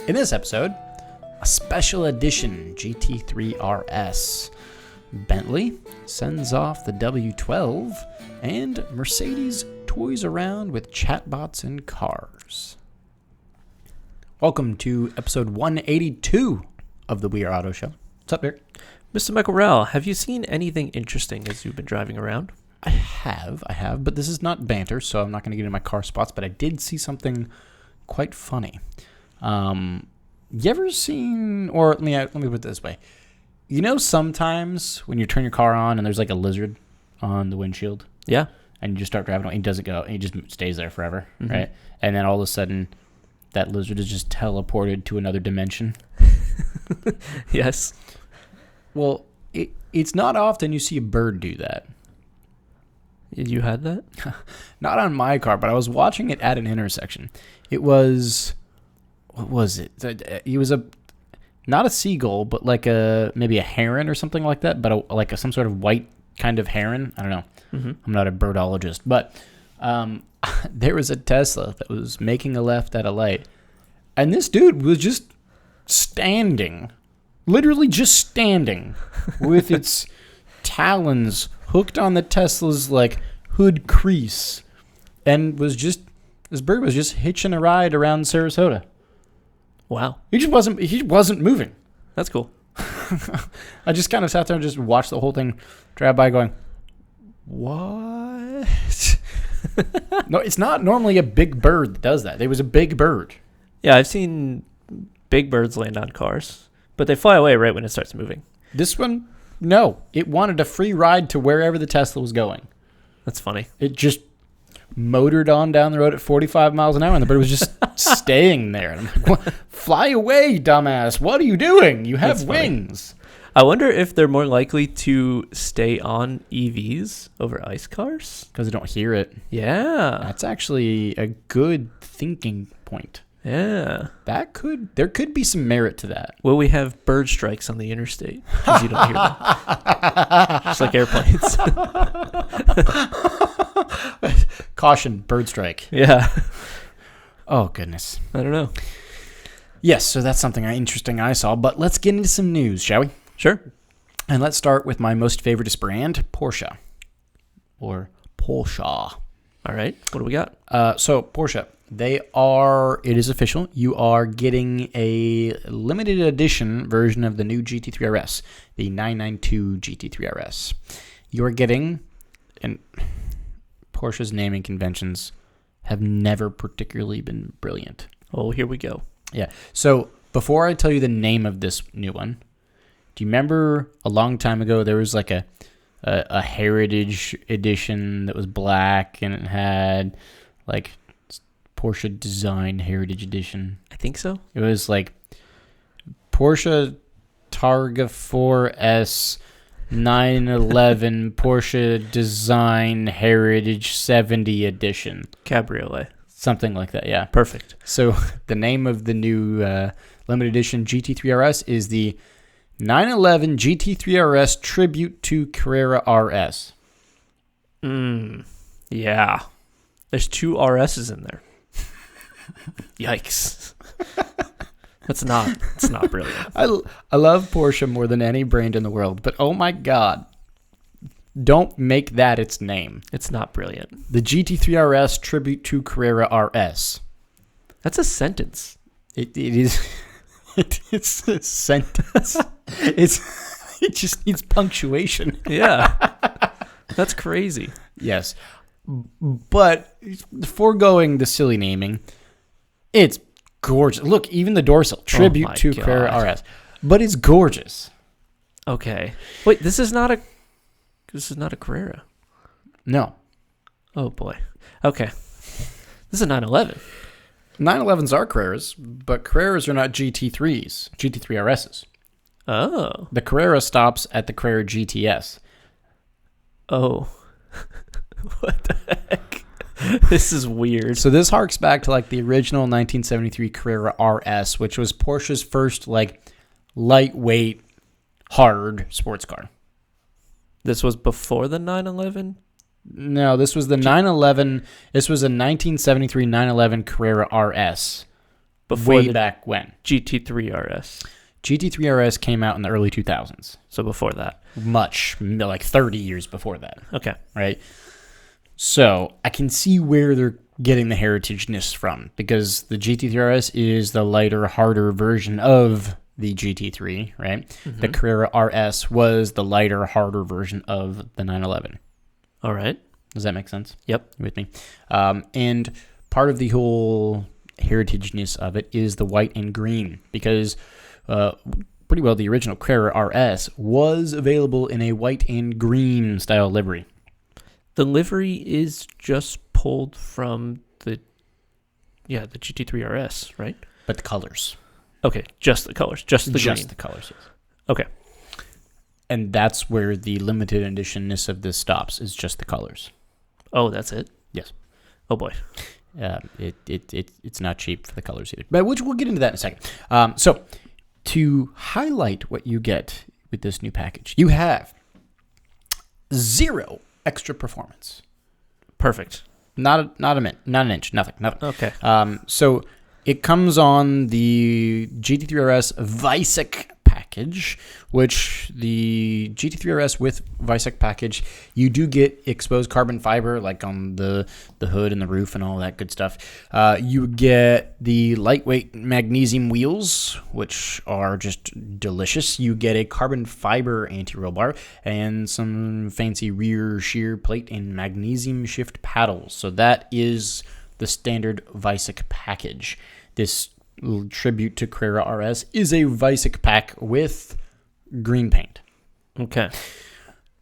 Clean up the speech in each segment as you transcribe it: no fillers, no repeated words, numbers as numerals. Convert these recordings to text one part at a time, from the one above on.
In this episode, a special edition GT3RS. Bentley sends off the W12, and Mercedes toys around with chatbots in cars. Welcome to episode 182 of the We Are Auto Show. What's up, Derek? Mr. Michael Rowell, have you seen anything interesting as you've been driving around? I have, but this is not banter, so I'm not going to get into my car spots, but I did see something quite funny. You ever seen, or let me put it this way. You know, sometimes when you turn your car on and there's like a lizard on the windshield? Yeah. And you just start driving, and he doesn't go, and he just stays there forever, Mm-hmm. right? And then all of a sudden, that lizard is just teleported to another dimension. Yes. Well, it's not often you see a bird do that. You had that? Not on my car, but I was watching it at an intersection. It was, what was it? It was not a seagull, but like maybe a heron or something like that, but some sort of white kind of heron. I don't know. Mm-hmm. I'm not a birdologist, but there was a Tesla that was making a left at a light, and this dude was just standing, literally just standing, with its talons hooked on the Tesla's like hood crease, and this bird was just hitching a ride around Sarasota. Wow. He wasn't moving. That's cool. I just kind of sat there and just watched the whole thing drive by going, what? No, it's not normally a big bird that does that. It was a big bird. Yeah, I've seen big birds land on cars, but they fly away right when it starts moving. This one, no. It wanted a free ride to wherever the Tesla was going. That's funny. It just motored on down the road at 45 miles an hour, and the bird was just staying there. And I'm like, fly away, dumbass. What are you doing? You have wings. I wonder if they're more likely to stay on EVs over ICE cars? Because they don't hear it. Yeah. That's actually a good thinking point. Yeah. There could be some merit to that. Will we have bird strikes on the interstate? Because you don't hear them. Just like airplanes. Caution, bird strike. Yeah. Oh, goodness. I don't know. Yes, so that's something interesting I saw, but let's get into some news, shall we? Sure. And let's start with my most favoriteest brand, Porsche. Or Porsche. All right. What do we got? So, Porsche, it is official, you are getting a limited edition version of the new GT3RS, the 992 GT3RS. You're getting, and Porsche's naming conventions have never particularly been brilliant. Oh, here we go. Yeah. So before I tell you the name of this new one, do you remember a long time ago there was like a heritage edition that was black and it had like Porsche Design Heritage Edition? I think so. It was like Porsche Targa 4S 911 Porsche Design Heritage 70 Edition. Cabriolet. Something like that, yeah. Perfect. So the name of the new limited edition GT3RS is the 911 GT3RS Tribute to Carrera RS. Yeah. There's two RSs in there. Yikes. It's not brilliant. I love Porsche more than any brand in the world, but oh my God, don't make that its name. It's not brilliant. The GT3RS Tribute to Carrera RS. That's a sentence. It is. It's a sentence. It just needs punctuation. Yeah. That's crazy. Yes. But foregoing the silly naming, it's gorgeous. Look, even the dorsal, Tribute to Carrera RS. But it's gorgeous. Okay. Wait, this is not a Carrera. No. Oh boy. Okay. This is a 911. 911s are Carreras, but Carreras are not GT3s, GT3RSs. Oh. The Carrera stops at the Carrera GTS. Oh. What the heck? This is weird. So this harks back to like the original 1973 Carrera RS, which was Porsche's first like lightweight, hard sports car. This was before the 911? No, this was the 911. This was a 1973 911 Carrera RS. Before Way the back when. GT3RS. GT3RS came out in the early 2000s. So before that. Like 30 years before that. Okay. Right? So I can see where they're getting the heritageness from, because the GT3RS is the lighter, harder version of the GT3, right? Mm-hmm. The Carrera RS was the lighter, harder version of the 911. All right. Does that make sense? Yep. You with me? And part of the whole heritageness of it is the white and green, because pretty well the original Carrera RS was available in a white and green style livery. The livery is just pulled from the GT3RS, right? But the colors. Okay, just the colors, just the green. Just the colors, yes. Okay. And that's where the limited editionness of this stops, is just the colors. Oh, that's it? Yes. Oh, boy. It's not cheap for the colors either. But we'll get into that in a second. So, to highlight what you get with this new package, you have 0 extra performance. Perfect. Not an inch, nothing. Okay. So it comes on the GT3RS VISEC package, which the GT3RS with VISEC package, you do get exposed carbon fiber, like on the hood and the roof and all that good stuff. You get the lightweight magnesium wheels, which are just delicious. You get a carbon fiber anti-roll bar and some fancy rear shear plate and magnesium shift paddles. So that is the standard VISEC package. This tribute to Carrera RS is a VISEC pack with green paint. Okay.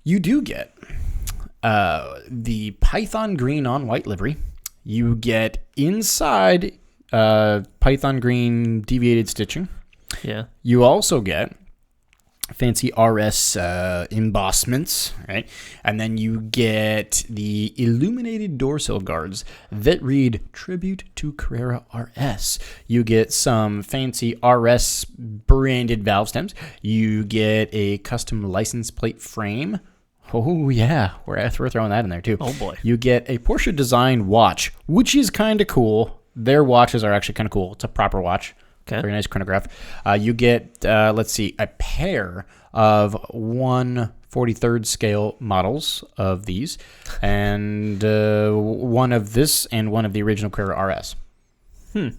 You do get the Python green on white livery. You get inside Python green deviated stitching. Yeah. You also get fancy RS embossments, right? And then you get the illuminated door sill guards that read Tribute to Carrera RS. You get some fancy RS branded valve stems. You get a custom license plate frame. Oh, yeah. We're throwing that in there, too. Oh, boy. You get a Porsche design watch, which is kind of cool. Their watches are actually kind of cool. It's a proper watch. Okay. Very nice chronograph. You get, a pair of 1/43rd scale models of these, and one of this and one of the original Carrera RS. And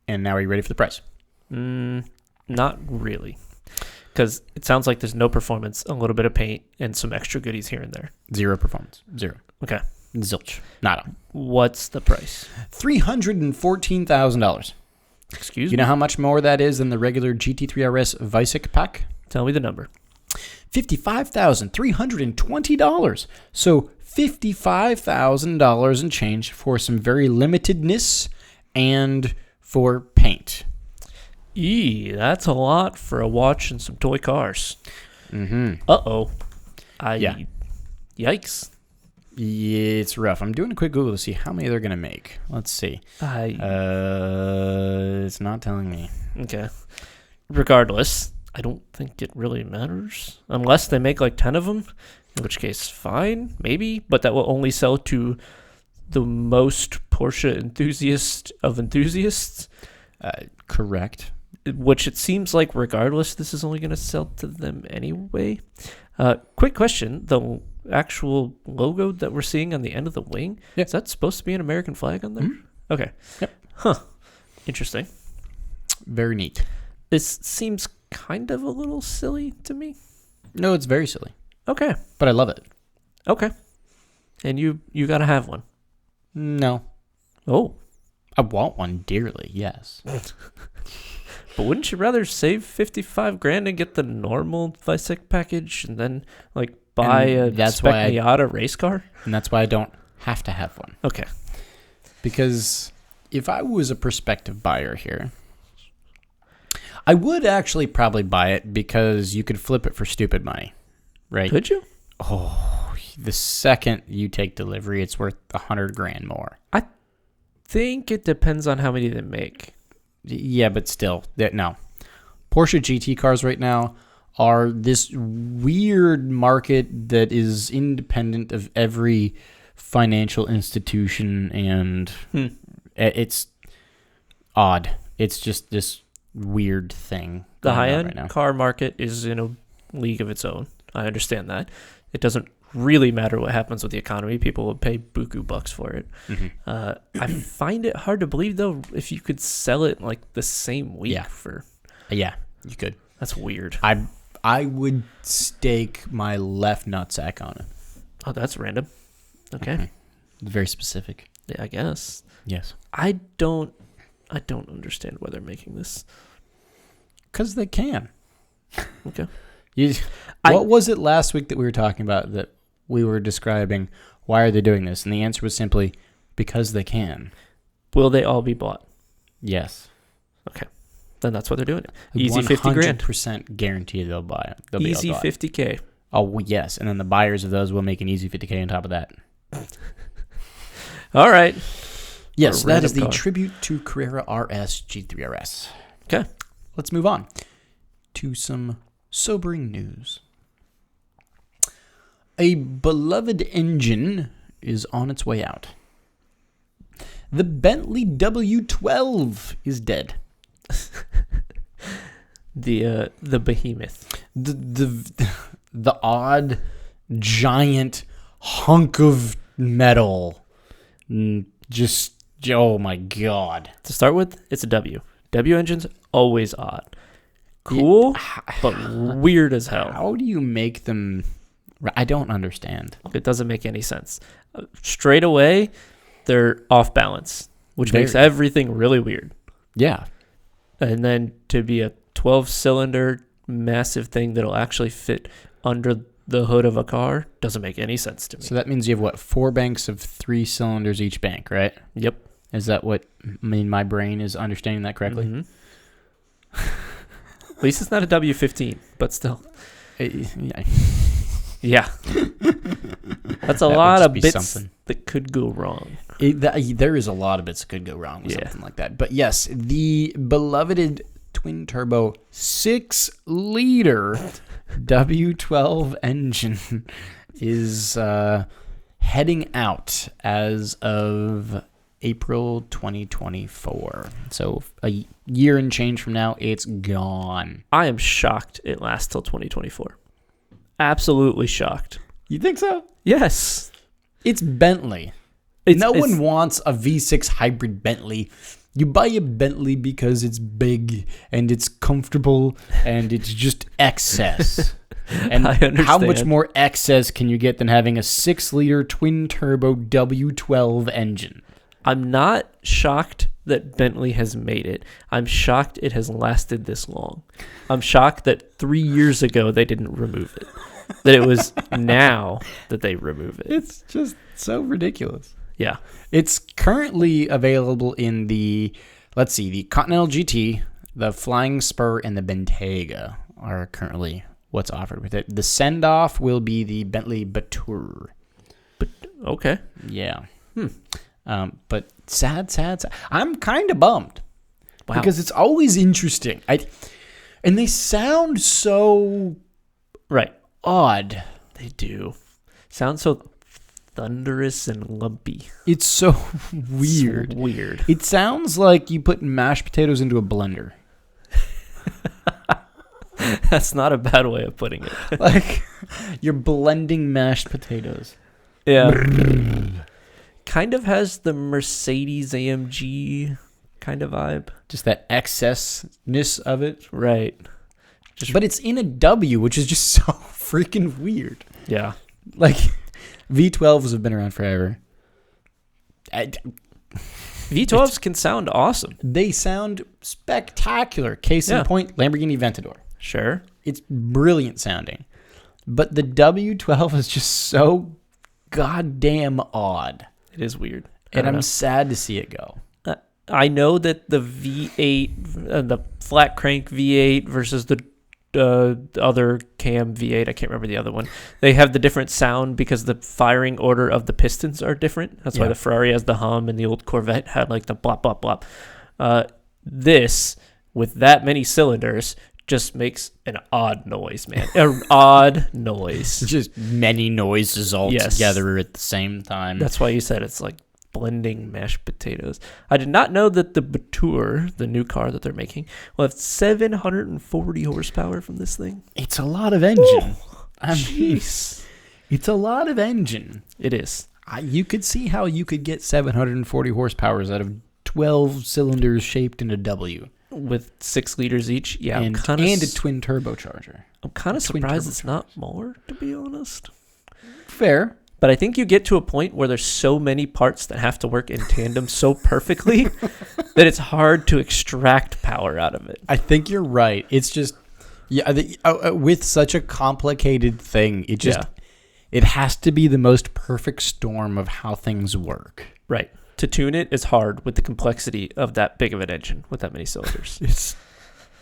now are you ready for the price? Not really. Because it sounds like there's no performance, a little bit of paint, and some extra goodies here and there. 0 performance. 0. Okay. Zilch. Nada. What's the price? $314,000. Excuse me? You know how much more that is than the regular GT3RS VISEC pack? Tell me the number. $55,320. So $55,000 and change for some very limitedness and for paint. That's a lot for a watch and some toy cars. Mm-hmm. Uh-oh. Yeah. Yikes. Yeah, it's rough. I'm doing a quick Google to see how many they're going to make. Let's see. It's not telling me. Okay. Regardless, I don't think it really matters. Unless they make like 10 of them, in which case, fine, maybe. But that will only sell to the most Porsche enthusiast of enthusiasts. Correct. Which it seems like, regardless, this is only going to sell to them anyway. Quick question. The actual logo that we're seeing on the end of the wing, is that supposed to be an American flag on there? Mm-hmm. Okay. Yep. Huh. Interesting. Very neat. This seems kind of a little silly to me. No, it's very silly. Okay. But I love it. Okay. And you got to have one. No. Oh. I want one dearly, yes. But wouldn't you rather save $55,000 and get the normal VISEC package and then like buy a spec Miata race car? And that's why I don't have to have one. Okay. Because if I was a prospective buyer here, I would actually probably buy it because you could flip it for stupid money, right? Could you? Oh, the second you take delivery, it's worth $100,000 more. I think it depends on how many they make. Yeah, but still, no. Porsche GT cars right now are this weird market that is independent of every financial institution, and it's odd. It's just this weird thing. The going on high-end right now. car market is in a league of its own. I understand that. It doesn't really matter what happens with the economy. People will pay buku bucks for it. I find it hard to believe, though, if you could sell it like the same week for... Yeah, you could. That's weird. I would stake my left nutsack on it. Oh, that's random. Okay. Very specific. Yeah, I guess. Yes. I don't understand why they're making this. Because they can. Okay. What was it last week that we were talking about that we were describing? Why are they doing this? And the answer was simply because they can. Will they all be bought? Yes. Okay. Then that's what they're doing. Easy 50 grand. 100% guarantee they'll buy it. They'll Easy be all bought. 50K. Oh, yes. And then the buyers of those will make an easy 50K on top of that. All right. Yes, that is the car. tribute to Carrera RS GT3RS. Okay. Let's move on to some sobering news. A beloved engine is on its way out. The Bentley W12 is dead. The behemoth. The odd giant hunk of metal. Just, oh my God. To start with, it's a W. W engine's always odd. Cool, but weird as hell. How do you make them? I don't understand. It doesn't make any sense. Straight away, they're off balance, which makes Very. everything really weird. Yeah. And then to be a 12-cylinder massive thing that'll actually fit under the hood of a car doesn't make any sense to me. So that means you have, what, 4 banks of 3 cylinders each bank, right? Yep. Is that what, my brain is understanding that correctly? Mm-hmm. At least it's not a W15, but still. Yeah. Yeah. That's a That lot would of be bits something. that could go wrong. There is a lot of bits that could go wrong with something like that. But yes, the beloved twin-turbo 6-liter W12 engine is heading out as of April 2024. So a year and change from now, it's gone. I am shocked it lasts till 2024. Absolutely shocked. You think so? Yes. It's Bentley. No one wants a V6 hybrid Bentley. You buy a Bentley because it's big and it's comfortable and it's just excess. And I understand. How much more excess can you get than having a 6-liter twin-turbo W12 engine? I'm not shocked that Bentley has made it. I'm shocked it has lasted this long. I'm shocked that 3 years ago they didn't remove it. That it was now that they remove it. It's just so ridiculous. Yeah. It's currently available in the Continental GT, the Flying Spur, and the Bentayga are currently what's offered with it. The send-off will be the Bentley Batour. But okay. Yeah. But sad. I'm kind of bummed. Wow. Because it's always interesting. And they sound so Right. odd. They do. Sounds so thunderous and lumpy. It's so weird. It's weird. It sounds like you put mashed potatoes into a blender. That's not a bad way of putting it. Like you're blending mashed potatoes. Yeah. Kind of has the Mercedes AMG kind of vibe. Just that excessness of it. Right. But it's in a W, which is just so freaking weird. Yeah. Like V12s have been around forever. V12s can sound awesome. They sound spectacular. Case in point, Lamborghini Aventador. Sure. It's brilliant sounding. But the W12 is just so goddamn odd. It is weird. And I'm sad to see it go. I know that the V8, the flat crank V8 versus the other cam V8, I can't remember the other one. They have the different sound because the firing order of the pistons are different. That's why the Ferrari has the hum and the old Corvette had like the blop, blop, blop. This, with that many cylinders, just makes an odd noise, man. An odd noise. Just many noises all together at the same time. That's why you said it's like blending mashed potatoes. I did not know that the Batur, the new car that they're making, will have 740 horsepower from this thing. It's a lot of engine. Jeez. It's a lot of engine. It is. You could see how you could get 740 horsepower out of 12 cylinders shaped in a W. With 6 liters each. Yeah. And a twin turbocharger. I'm kind of surprised it's not more, to be honest. Fair. But I think you get to a point where there's so many parts that have to work in tandem so perfectly that it's hard to extract power out of it. I think you're right. It's just, with such a complicated thing, it has to be the most perfect storm of how things work. Right. To tune it is hard with the complexity of that big of an engine with that many cylinders. It's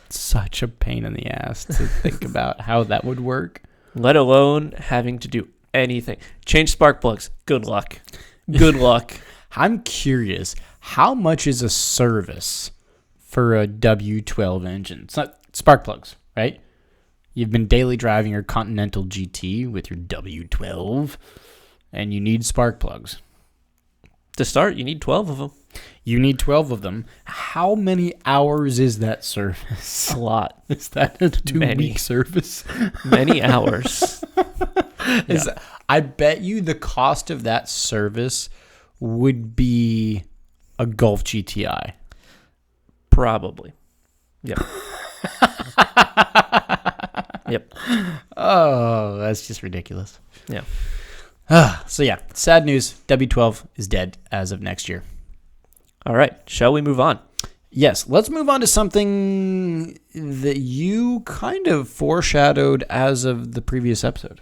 such a pain in the ass to think about how that would work. Let alone having to do anything. Change spark plugs. Good luck. Good luck. I'm curious, how much is a service for a W12 engine? It's not spark plugs, right? You've been daily driving your Continental GT with your W12, and you need spark plugs. To start, you need 12 of them. You need 12 of them. How many hours is that service? A lot. Is that a 2-week service? Many hours. I bet you the cost of that service would be a Golf GTI. Probably. Yep. Yep. Oh, that's just ridiculous. Yeah. So yeah, sad news. W12 is dead as of next year. All right. Shall we move on? Yes. Let's move on to something that you kind of foreshadowed as of the previous episode.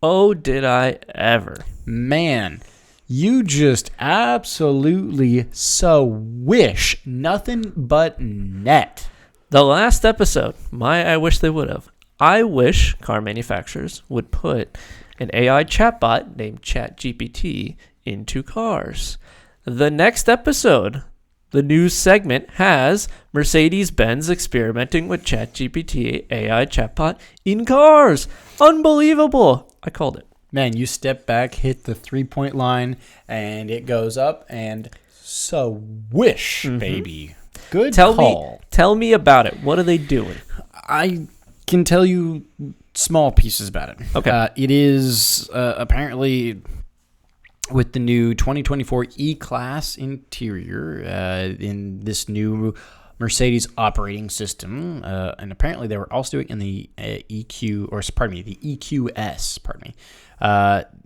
Oh, did I ever. Man, you just absolutely so wish nothing but net. The last episode, I wish they would have. I wish car manufacturers would put an AI chatbot named ChatGPT into cars. The next episode, the news segment, has Mercedes-Benz experimenting with ChatGPT AI chatbot in cars. Unbelievable. I called it. Man, you step back, hit the 3-point line, and it goes up, and so wish, baby. Good call. Tell me about it. What are they doing? I can tell you small pieces about it. Okay. It is apparently with the new 2024 E-Class interior in this new Mercedes operating system, and apparently they were also doing it in the the EQS.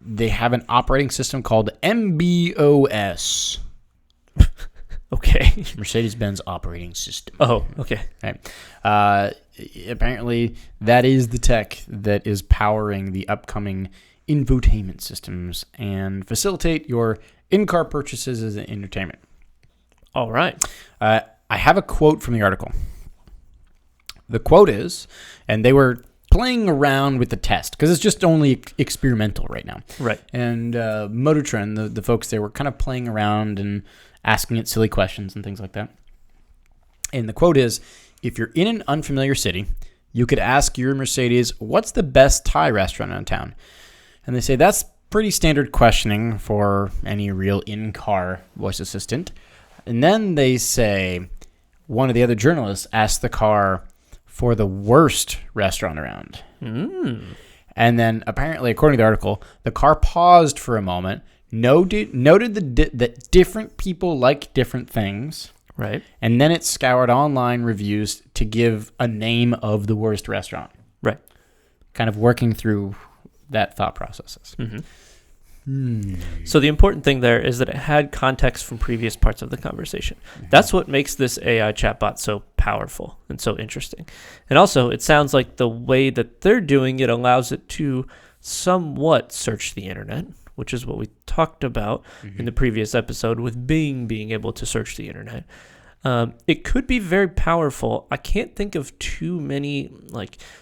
They have an operating system called MBOS. Okay. Mercedes-Benz operating system. Oh, okay. Right. Apparently, that is the tech that is powering the upcoming infotainment systems and facilitate your in-car purchases as an entertainment. All right. I have a quote from the article. The quote is, and they were playing around with the test because it's just only experimental right now. Right. And Motor Trend, the folks there were kind of playing around and asking it silly questions and things like that. And the quote is, if you're in an unfamiliar city, you could ask your Mercedes, what's the best Thai restaurant in town? And they say that's pretty standard questioning for any real in-car voice assistant. And then they say, one of the other journalists asked the car for the worst restaurant around. And then apparently, according to the article, the car paused for a moment, noted that different people like different things. Right. And then it scoured online reviews to give a name of the worst restaurant. Right. Kind of working through that thought processes. So the important thing there is that it had context from previous parts of the conversation. That's what makes this AI chatbot so powerful and so interesting. And also, it sounds like the way that they're doing it allows it to somewhat search the internet, which is what we talked about in the previous episode with Bing being able to search the internet. It could be very powerful. I can't think of too many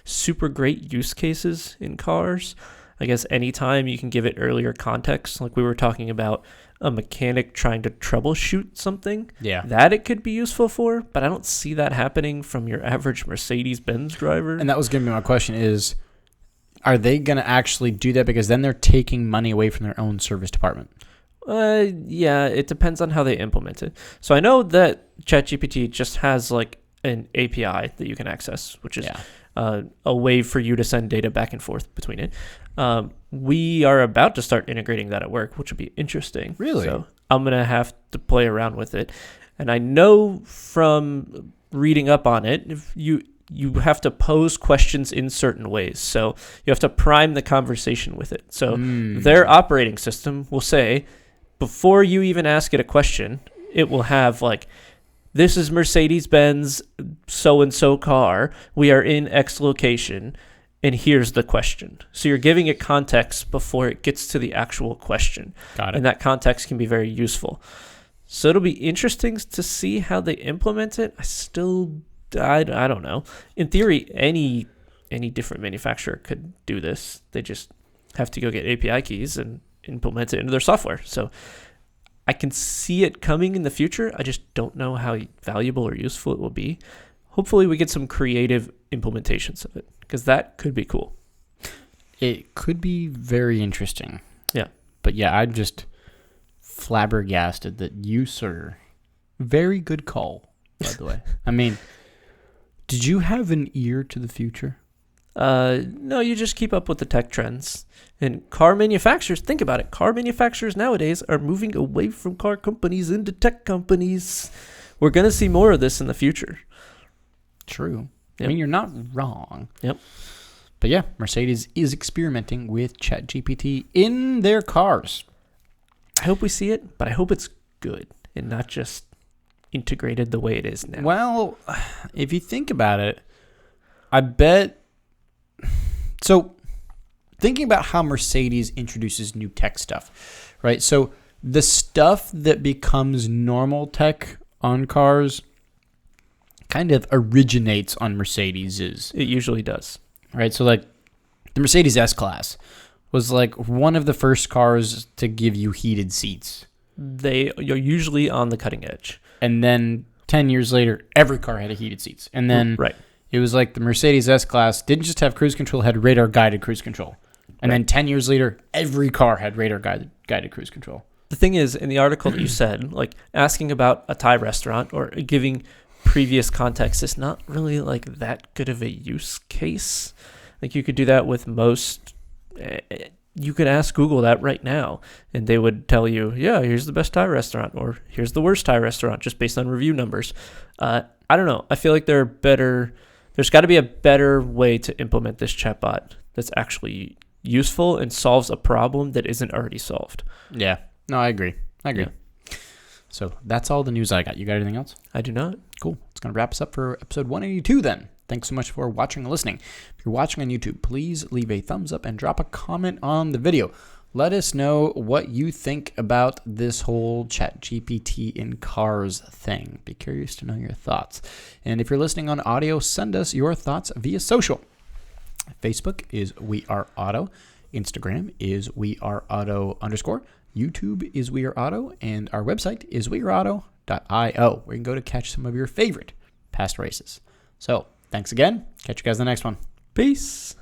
super great use cases in cars. I guess anytime you can give it earlier context, like we were talking about a mechanic trying to troubleshoot something, that it could be useful for, but I don't see that happening from your average Mercedes-Benz driver. And that was going to be my question is, are they going to actually do that? Because then they're taking money away from their own service department. Yeah, it depends on how they implement it. So I know that ChatGPT just has like an API that you can access, which is a way for you to send data back and forth between it. We are about to start integrating that at work, which will be interesting. Really? So I'm going to have to play around with it. And I know from reading up on it, if you have to pose questions in certain ways. So you have to prime the conversation with it. So their operating system will say, before you even ask it a question, it will have like, this is Mercedes-Benz so-and-so car. We are in X location, and here's the question. So you're giving it context before it gets to the actual question. Got it. And that context can be very useful. So it'll be interesting to see how they implement it. I don't know. In theory, any different manufacturer could do this. They just have to go get API keys and implement it into their software. So I can see it coming in the future. I just don't know how valuable or useful it will be. Hopefully we get some creative implementations of it, because that could be cool. It could be very interesting. Yeah. But yeah, I'm just flabbergasted that you, sir, very good call, by the way. I mean, did you have an ear to the future? No, you just keep up with the tech trends. And car manufacturers, think about it. Car manufacturers nowadays are moving away from car companies into tech companies. We're going to see more of this in the future. True. Yep. I mean, you're not wrong. Yep. But yeah, Mercedes is experimenting with ChatGPT in their cars. I hope we see it, but I hope it's good and not just integrated the way it is now. Well, if you think about it, I bet... So, thinking about how Mercedes introduces new tech stuff, right? So, the stuff that becomes normal tech on cars kind of originates on Mercedes's. It usually does. Right? So, like, the Mercedes S-Class was, like, one of the first cars to give you heated seats. They are usually on the cutting edge. And then 10 years later, every car had a heated seats. And then... Right. It was like the Mercedes S-Class didn't just have cruise control, had radar-guided cruise control. And then 10 years later, every car had radar-guided cruise control. The thing is, in the article that you said, like asking about a Thai restaurant or giving previous context is not really like that good of a use case. Like you could do that with most... You could ask Google that right now, and they would tell you, yeah, here's the best Thai restaurant, or here's the worst Thai restaurant, just based on review numbers. I don't know. I feel like there's got to be a better way to implement this chatbot that's actually useful and solves a problem that isn't already solved. Yeah. No, I agree. Yeah. So that's all the news I got. You got anything else? I do not. Cool. It's going to wrap us up for episode 182 then. Thanks so much for watching and listening. If you're watching on YouTube, please leave a thumbs up and drop a comment on the video. Let us know what you think about this whole ChatGPT in cars thing. Be curious to know your thoughts. And if you're listening on audio, send us your thoughts via social. Facebook is We Are Auto. Instagram is We Are Auto _. YouTube is We Are Auto. And our website is weareauto.io, where you can go to catch some of your favorite past races. So, thanks again. Catch you guys in the next one. Peace.